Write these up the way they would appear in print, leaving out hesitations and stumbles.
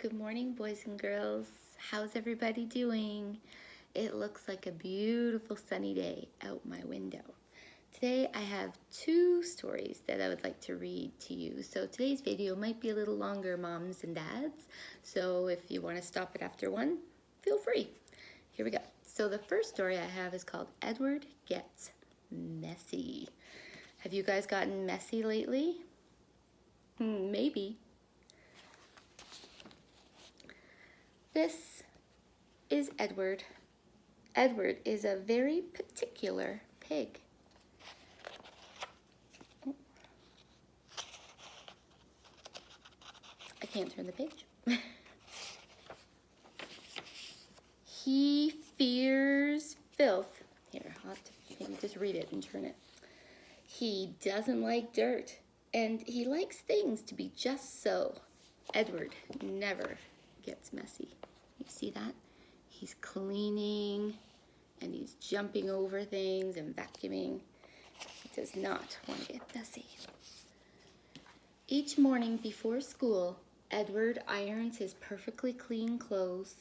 Good morning, boys and girls. How's everybody doing? It looks like a beautiful sunny day out my window. Today I have two stories that I would like to read to you. So today's video might be a little longer, moms and dads. So if you want to stop it after one, feel free. Here we go. So the first story I have is called Edward Gets Messy. Have you guys gotten messy lately? Maybe. This is Edward. Edward is a very particular pig. I can't turn the page. He fears filth. Here, I'll have to maybe just read it and turn it. He doesn't like dirt, and he likes things to be just so. Edward never gets messy. You see that? He's cleaning and he's jumping over things and vacuuming. He does not want to get messy. Each morning before school, Edward irons his perfectly clean clothes.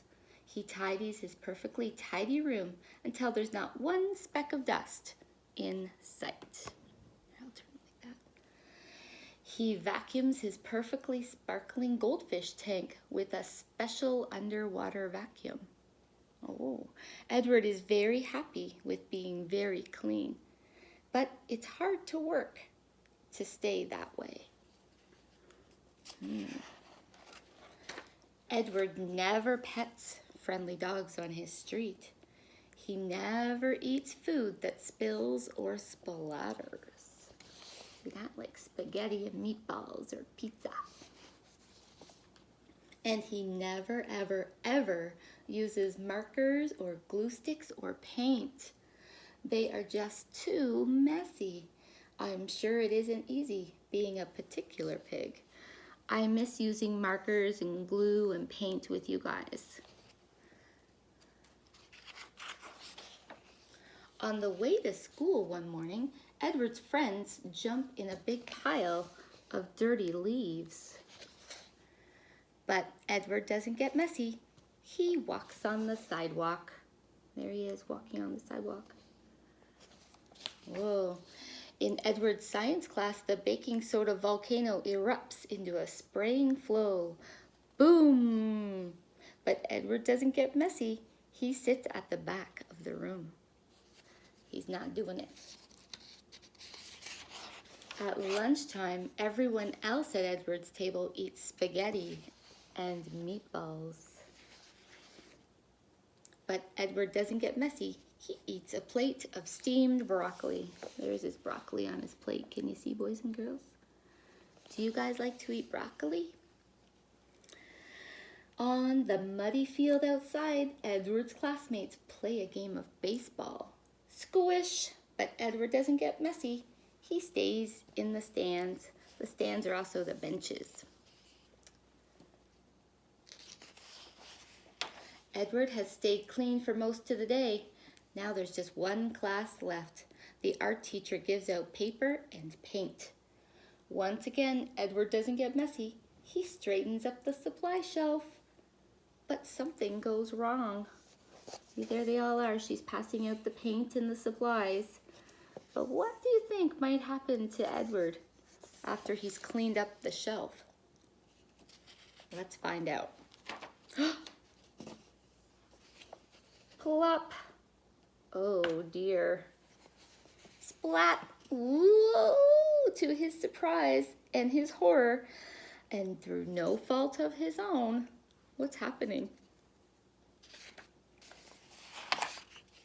He tidies his perfectly tidy room until there's not one speck of dust in sight. I'll turn it like that. He vacuums his perfectly sparkling goldfish tank with a special underwater vacuum. Oh, Edward is very happy with being very clean, but it's hard to work to stay that way. Edward never pets friendly dogs on his street. He never eats food that spills or splatters. See that? Like spaghetti and meatballs or pizza. And he never, ever, ever uses markers or glue sticks or paint. They are just too messy. I'm sure it isn't easy being a particular pig. I miss using markers and glue and paint with you guys. On the way to school one morning, Edward's friends jump in a big pile of dirty leaves. But Edward doesn't get messy. He walks on the sidewalk. There he is, walking on the sidewalk. Whoa. In Edward's science class, the baking soda volcano erupts into a spraying flow. Boom! But Edward doesn't get messy. He sits at the back of the room. He's not doing it. At lunchtime, everyone else at Edward's table eats spaghetti and meatballs. But Edward doesn't get messy. He eats a plate of steamed broccoli. There's his broccoli on his plate. Can you see, boys and girls? Do you guys like to eat broccoli? On the muddy field outside, Edward's classmates play a game of baseball. Squish! But Edward doesn't get messy. He stays in the stands. The stands are also the benches. Edward has stayed clean for most of the day. Now there's just one class left. The art teacher gives out paper and paint. Once again, Edward doesn't get messy. He straightens up the supply shelf. But something goes wrong. See, there they all are. She's passing out the paint and the supplies. But what do you think might happen to Edward after he's cleaned up the shelf? Let's find out. Plop. Oh dear. Splat. Whoa! To his surprise and his horror, and through no fault of his own, what's happening?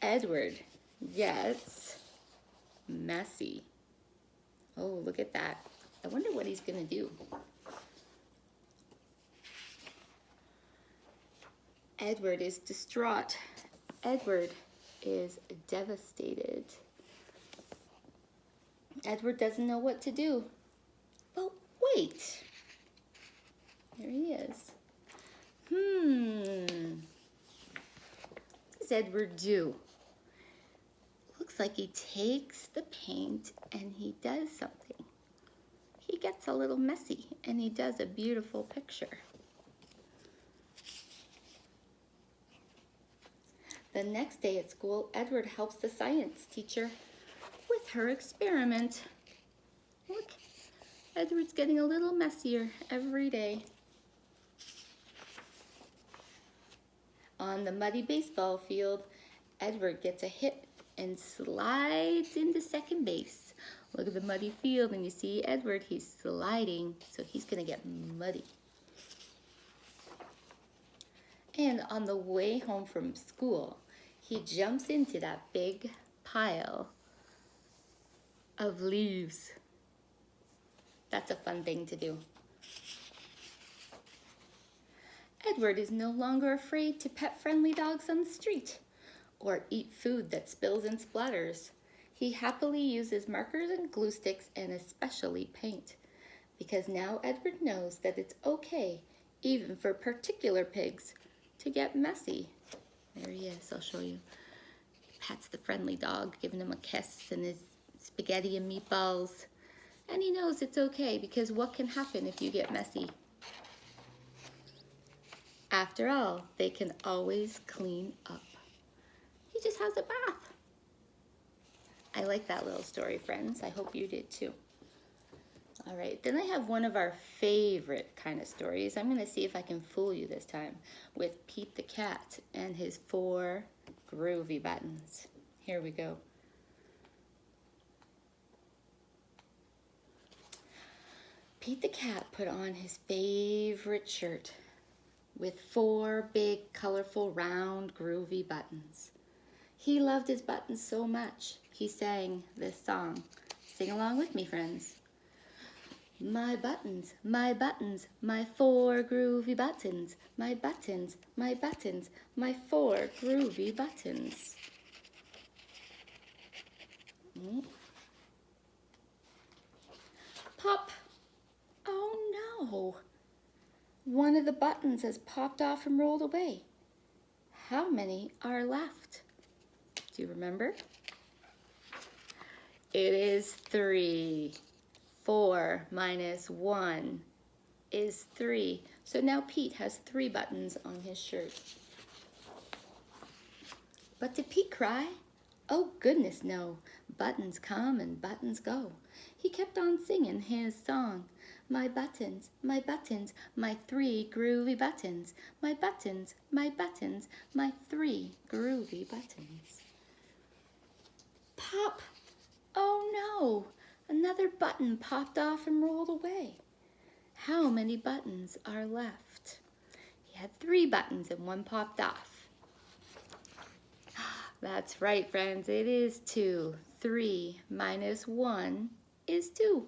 Edward gets messy. Oh, look at that. I wonder what he's gonna do. Edward is distraught. Edward is devastated. Edward doesn't know what to do. But wait. There he is. What does Edward do? Looks like he takes the paint and he does something. He gets a little messy and he does a beautiful picture. The next day at school, Edward helps the science teacher with her experiment. Look, Edward's getting a little messier every day. On the muddy baseball field, Edward gets a hit and slides into second base. Look at the muddy field and you see Edward, he's sliding, so he's gonna get muddy. And on the way home from school, he jumps into that big pile of leaves. That's a fun thing to do. Edward is no longer afraid to pet friendly dogs on the street or eat food that spills and splatters. He happily uses markers and glue sticks and especially paint, because now Edward knows that it's okay, even for particular pigs, to get messy. There he is, I'll show you. He pets the friendly dog, giving him a kiss and his spaghetti and meatballs. And he knows it's okay, because what can happen if you get messy? After all, they can always clean up. He just has a bath. I like that little story, friends. I hope you did too. All right, then I have one of our favorite kind of stories. I'm gonna see if I can fool you this time with Pete the cat and his 4 groovy buttons. Here we go. Pete the cat put on his favorite shirt with 4 big, colorful, round, groovy buttons. He loved his buttons so much, he sang this song. Sing along with me, friends. My buttons, my 4 groovy buttons. My buttons, my 4 groovy buttons. Pop! Oh no! One of the buttons has popped off and rolled away. How many are left? Do you remember? It is 3. 4 minus 1 is 3. So now Pete has 3 buttons on his shirt. But did Pete cry? Oh goodness, no. Buttons come and buttons go. He kept on singing his song. My 3 groovy buttons. My 3 groovy buttons. Pop! Oh no! Another button popped off and rolled away. How many buttons are left? He had 3 buttons and 1 popped off. That's right, friends. It is 2. 3 minus 1 is 2.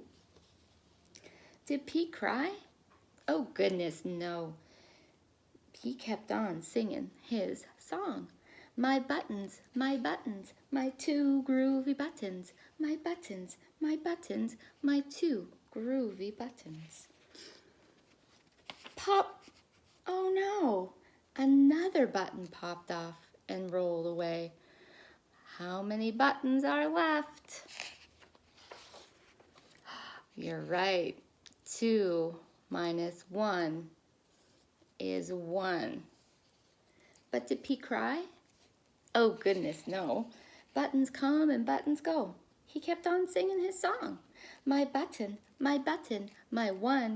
Did Pete cry? Oh goodness, no. He kept on singing his song. My 2 groovy buttons. My 2 groovy buttons. Pop! Oh no! Another button popped off and rolled away. How many buttons are left? You're right. 2 minus 1 is 1. But did Pete cry? Oh goodness, no. Buttons come and buttons go. He kept on singing his song. My 1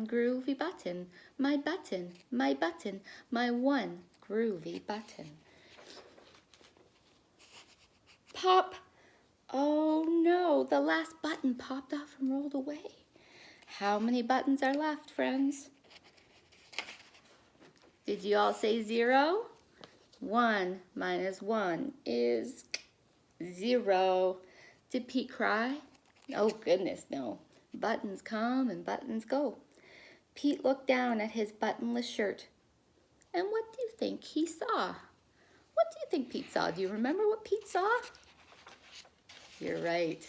groovy button. My 1 groovy button. Pop! Oh no, the last button popped off and rolled away. How many buttons are left, friends? Did you all say 0? 1 minus 1 is 0. Did Pete cry? Oh goodness, no. Buttons come and buttons go. Pete looked down at his buttonless shirt. And what do you think he saw? What do you think Pete saw? Do you remember what Pete saw? You're right.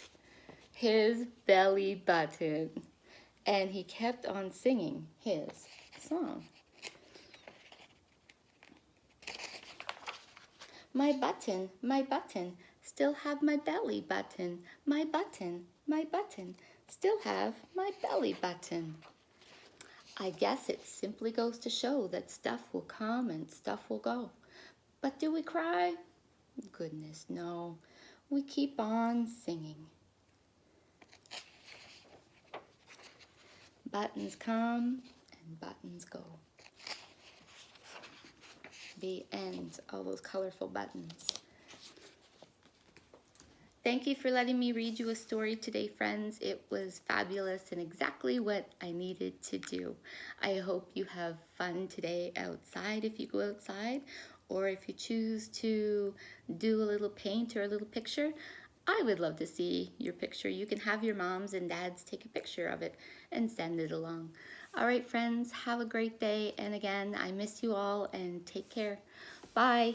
His belly button. And he kept on singing his song. My button, still have my belly button. My button, still have my belly button. I guess it simply goes to show that stuff will come and stuff will go. But do we cry? Goodness, no. We keep on singing. Buttons come and buttons go. The ends, all those colorful buttons. Thank you for letting me read you a story today, friends. It was fabulous and exactly what I needed to do. I hope you have fun today outside if you go outside, or if you choose to do a little paint or a little picture. I would love to see your picture. You can have your moms and dads take a picture of it and send it along. All right, friends, have a great day. And again, I miss you all and take care. Bye.